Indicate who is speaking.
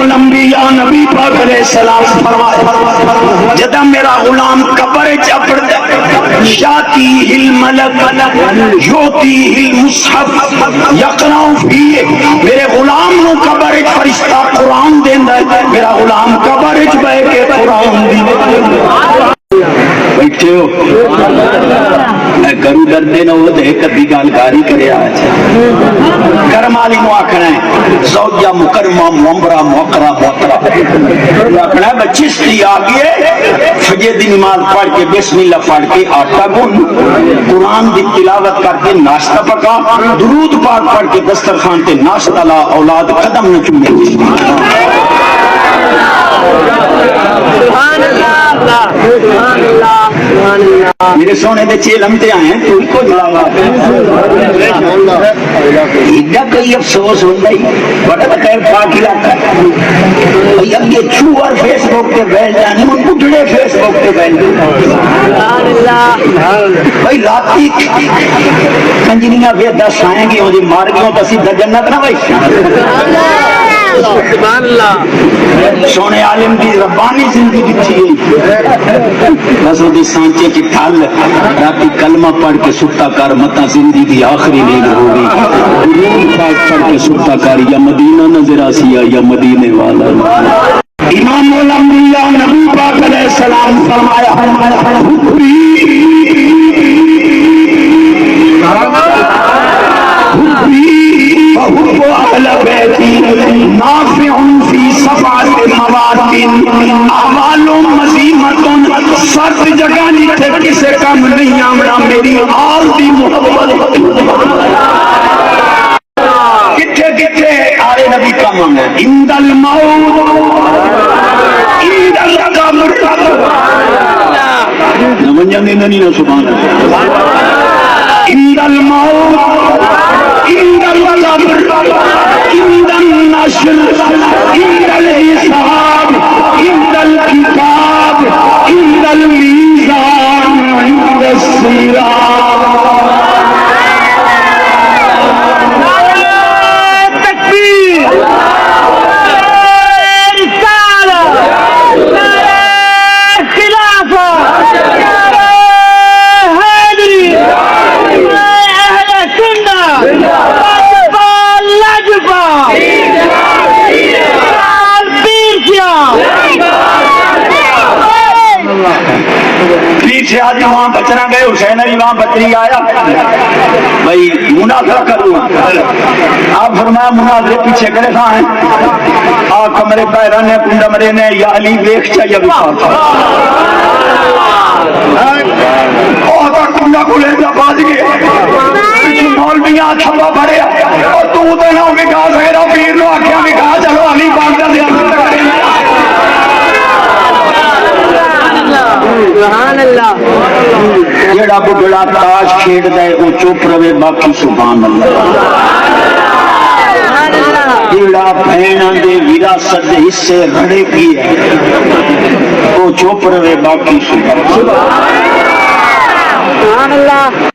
Speaker 1: الانبیاء نبی پاک علیہ السلام فرمایا جدا میرا غلام قبر چپڑ شاتی الملک یوتی المصحف یقرأ فیہ میرے غلام نو قبر فرشتہ قرآن دیندا ہے میرا غلام قبر وچ بیٹھ کے قرآن دی بیٹھے ہو کرو ڈردے نہ ہو دے کبھی گالکاری کرے آج کرم والی نو آکھنا ہے زوجہ مکرمہ ممبرہ موقرہ محترہ آکھنا ہے بچی ستی آگئے فجر دی نماز پڑھ کے بسم اللہ پڑھ کے آٹا گن قرآن دی تلاوت کر کے ناشتہ پکا درود پاک پڑھ کے دسترخوان تے ناشتہ لا اولاد قدم نہ چومے میرے سونے دے چھ لمٹے آئے ہیں تو کو جلاوا ایڈا کئی افسوس ہوتا ہی بڑا خیر پاک علاقہ ہے اب یہ چوہر فیس بک پہ بیٹھ جانے ان بڑھڑے فیس بک پہ بیٹھ بھائی راتی کنجنیاں بھی دس آئیں گی مجھے مار گئے تو سیدھا جنت نہ بھائی سبحان اللہ سونے عالم کی ربانی زندگی تھی بس وہ سانچے کی ٹھل راتی کلمہ پڑھ کے ستا کر متا زندگی آخری نیند ہوگی پڑھ کے ستا کر یا مدینہ نظر آسیا یا مدینے والا امام الانبیاء نبی پاک علیہ السلام فرمایا وحب اہل بیتی نافع فی سبعۃ مواطن اعمال مزیمۃ سات جگہ جتھے کسے کم نہیں آمنا میری آل دی محبت کتھے کتھے آلے نبی کم آمنا عند الموت عند القبر نمجن دینا نہیں سبحان اللہ عند الموت عند القبر عند النشر عند الحساب عند الكتاب عند الميزان عند الصراط پیچھے آج وہاں بچنا گئے حسین علی وہاں بچری آیا بھائی مناظرہ کروں آپ فرمایا مناظرے پیچھے کرے تھا ہیں آپ کمرے پیران نے کنڈا مرے نے یا علی ویخ چاہیے بکھاتا اور کنڈا کو لے جا باز گئے مولویاں چھپا بھرے اور تو دینا بکھا سکتا پیر لو آکھیا بکھا چلو علی باندھا دیا سبحان اللہ جڑا بڑا تاش کھیڑ دے او چپ رہے باقی سبحان اللہ جڑا بہناں دے وراثت دے حصے رڑے کی ہے او چپ رہے باقی سبحان اللہ